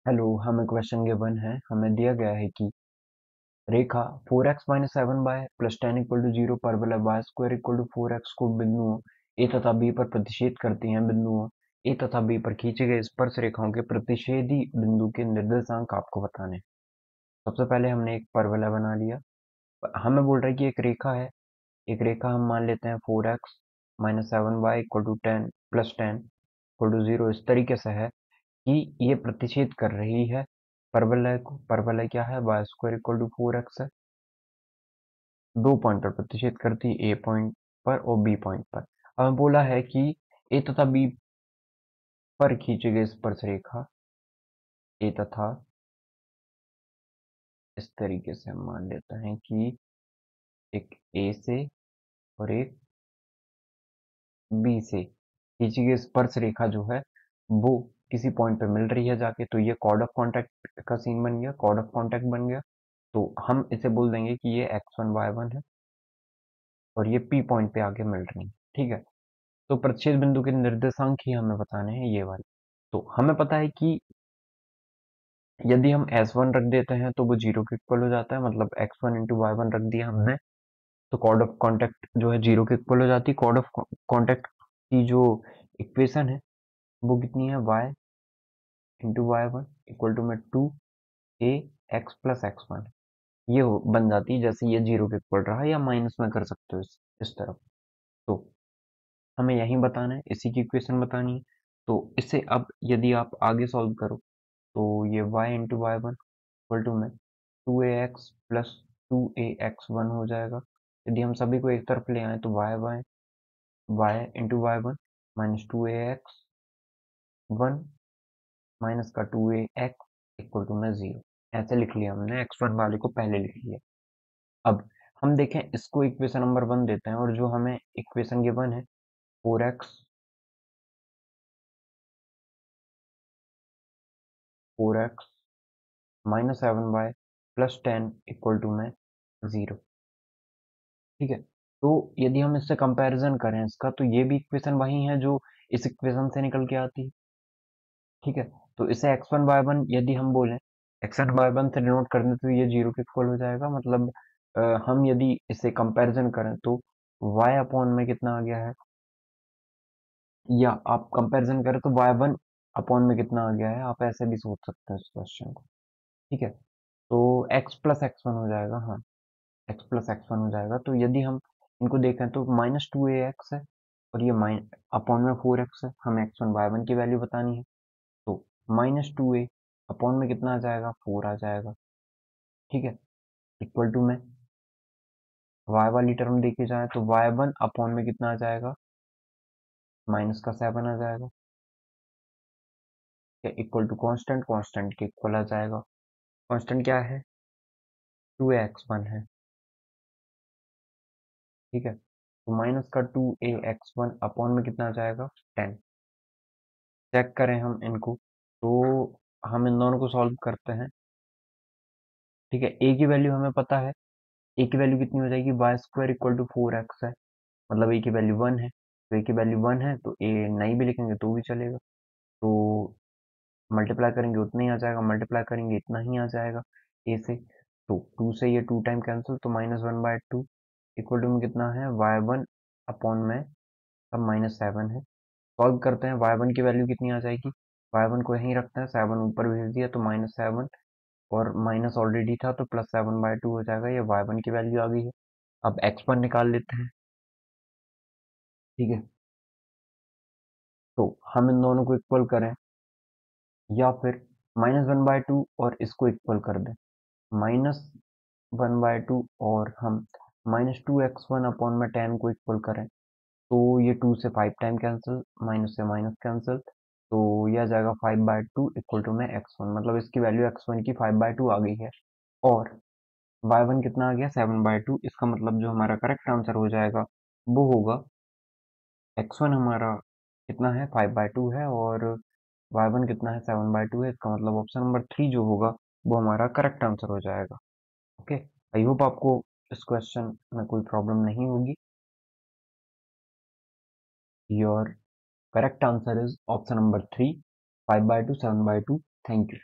Hello, हमें question given है। हमें दिया गया है कि रेखा 4x minus seven bye plus ten equal to zero परवलय y square equal to 4x को बिंदुओं ए तथा बी पर प्रतिच्छेद करती हैं। बिंदुओं ए तथा बी पर खींचे गए स्पर्श रेखाओं के प्रतिच्छेदी बिंदु के निर्देशांक आपको बताने। सबसे पहले हमने एक परवलय बना लिया। हमें बोल रहा है कि एक रेखा है। एक रेखा हम मान लेते हैं 4x minus seven by equal to ten plus ten equal to zero इस तरीके से है कि ये प्रतिच्छेद कर रही है परवलय को। परवलय क्या है? Y square equal to 4x है। दो पॉइंट पर प्रतिच्छेद करती है, ए पॉइंट पर और बी पॉइंट पर। हमें बोला है कि ए तथा बी पर खींची गई स्पर्श रेखा ए तथा, इस तरीके से हम मान लेते हैं कि एक ए से और एक बी से खींची गई स्पर्श रेखा जो है वो किसी पॉइंट पे मिल रही है जाके, तो ये कॉर्ड ऑफ कॉन्टैक्ट का सीन बन गया, कॉर्ड ऑफ कॉन्टैक्ट बन गया। तो हम इसे बोल देंगे कि ये x1 y1 है और ये P पॉइंट पे आके मिल रही है। ठीक है, तो प्रतिच्छेद बिंदु के निर्देशांक ही हमें बताने हैं, ये वाले। तो हमें पता है कि यदि हम S1 रख देते हैं तो वो जीरो के इक्वल हो जाता है, मतलब x1 इंटू वाई वन रख दिया हमने, तो कॉर्ड ऑफ कॉन्टैक्ट जो है जीरो के इक्वल हो जाती है। कॉर्ड ऑफ कॉन्टैक्ट की जो इक्वेशन है वो कितनी है? y into y one equal to में टू ए एक्स प्लस एक्स वन, ये बन जाती है। जैसे ये जीरो के इक्वल रहा, या माइनस में कर सकते हो इस तरफ। तो हमें यही बताना है, इसी की इक्वेशन बतानी है। तो इसे अब यदि आप आगे सॉल्व करो तो ये y into y one equal to में टू ए एक्स प्लस टू ए एक्स वन हो जाएगा। यदि हम सभी को एक तरफ ले आए तो y into y one minus two ए एक्स वन माइनस का two A x equal to में जीरो। ऐसे लिख लिया हमने, एक्स वन वाले को पहले लिख लिया। अब हम देखें, इसको इक्वेशन नंबर वन देते हैं, और जो हमें इक्वेशन गिवन है 4x minus seven bye plus ten equal to में जीरो। ठीक है, तो यदि हम इससे कंपैरिजन करें इसका, तो ये भी इक्वेशन वही है जो इस इक्वेशन से निकल के आती है। ठीक है, तो इसे x1 y1 यदि हम बोलें, x1 y1 से डिनोट कर दें तो ये जीरो के इक्वल हो जाएगा। मतलब हम यदि इसे कंपैरिजन करें तो y अपॉन में कितना आ गया है, या आप कंपैरिजन करें तो y1 अपॉन में कितना आ गया है, आप ऐसे भी सोच सकते हैं इस क्वेश्चन को। ठीक है, तो x प्लस एक्स वन हो जाएगा। हाँ, x प्लस एक्स वन हो जाएगा। तो यदि हम इनको देखें तो माइनस टू ए एक्स है और ये माइन अपॉन में फोर एक्स है। हमें x1 y1 की वैल्यू बतानी है, तो माइनस टू ए अपॉन में कितना आ जाएगा? फोर आ जाएगा। ठीक है, इक्वल टू में y वाली टर्म देखी जाए तो y1 अपॉन में कितना आ जाएगा? माइनस का सेवन आ जाएगा। इक्वल टू कांस्टेंट, कांस्टेंट के इक्वल आ जाएगा। कांस्टेंट क्या है? टू एक्स वन है। ठीक है, तो माइनस का टू ए एक्स वन अपॉन में कितना आ जाएगा? टेन। चेक करें हम इनको, तो हम इन दोनों को सॉल्व करते हैं। ठीक है, ए की वैल्यू हमें पता है। ए की वैल्यू कितनी हो जाएगी? Y square equal to four x है, मतलब ए की वैल्यू वन है। तो ए की वैल्यू वन है तो ए नहीं भी लिखेंगे तो भी चलेगा। तो मल्टीप्लाई करेंगे उतना ही आ जाएगा, मल्टीप्लाई करेंगे इतना ही आ जाएगा ए से। तो टू से ये टू टाइम कैंसिल, तो minus one by two equal to में कितना है? वाई वन अपॉन में अब माइनस सेवन है। सॉल्व करते हैं, वाई वन की वैल्यू कितनी आ जाएगी? वाई वन को यहीं रखते हैं, सेवन ऊपर भेज दिया तो माइनस सेवन, और माइनस ऑलरेडी था तो प्लस सेवन बाय टू हो जाएगा। ये वाई वन की वैल्यू आ गई है। अब एक्स वन निकाल लेते हैं। ठीक है, तो हम इन दोनों को इक्वल करें, या फिर माइनस वन बाय टू और इसको इक्वल कर दें, माइनस वन बाय टू, और हम minus two x one upon में टेन को इक्वल करें तो ये टू से फाइव टाइम कैंसिल, माइनस से माइनस कैंसिल, तो यह आ जाएगा five by two equal to में एक्स वन। मतलब इसकी वैल्यू एक्स वन की फाइव बाय टू आ गई है। और वाई वन कितना आ गया? Seven by two. इसका मतलब जो हमारा करेक्ट आंसर हो जाएगा वो होगा, एक्स वन हमारा कितना है? फाइव बाय टू है, और वाई वन कितना है? सेवन बाय टू है। इसका मतलब ऑप्शन नंबर थ्री जो होगा वो हमारा करेक्ट आंसर हो जाएगा। ओके, आई होप आपको इस क्वेश्चन में कोई प्रॉब्लम नहीं होगी। Your correct answer is option number three, five by to, seven by to. Thank you.